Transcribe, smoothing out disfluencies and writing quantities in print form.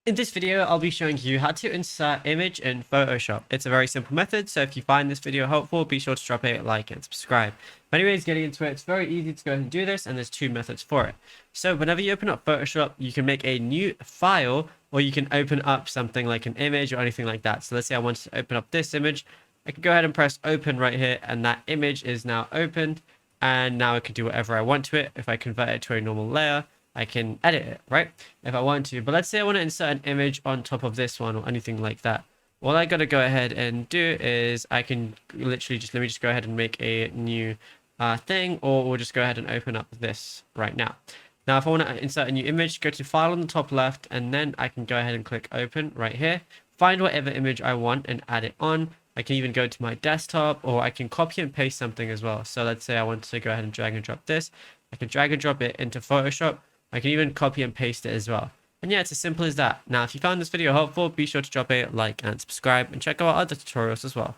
In this video, I'll be showing you how to insert image in Photoshop. It's a very simple method, so if you find this video helpful, be sure to drop a like and subscribe. But anyways, getting into it, it's very easy to go ahead and do this, and there's two methods for it. So whenever you open up Photoshop, you can make a new file, or you can open up something like an image or anything like that. So let's say I wanted to open up this image. I can go ahead and press open right here, and that image is now opened. And now I can do whatever I want to it. If I convert it to a normal layer, I can edit it, right? If I want to. But let's say I want to insert an image on top of this one or anything like that. All I got to go ahead and do is I can literally let me just go ahead and make a new thing, or we'll just go ahead and open up this right now. Now, if I want to insert a new image, go to File on the top left, and then I can go ahead and click Open right here. Find whatever image I want and add it on. I can even go to my desktop, or I can copy and paste something as well. So let's say I want to go ahead and drag and drop this. I can drag and drop it into Photoshop. I can even copy and paste it as well. And yeah, it's as simple as that. Now, if you found this video helpful, be sure to drop a like and subscribe, and check out our other tutorials as well.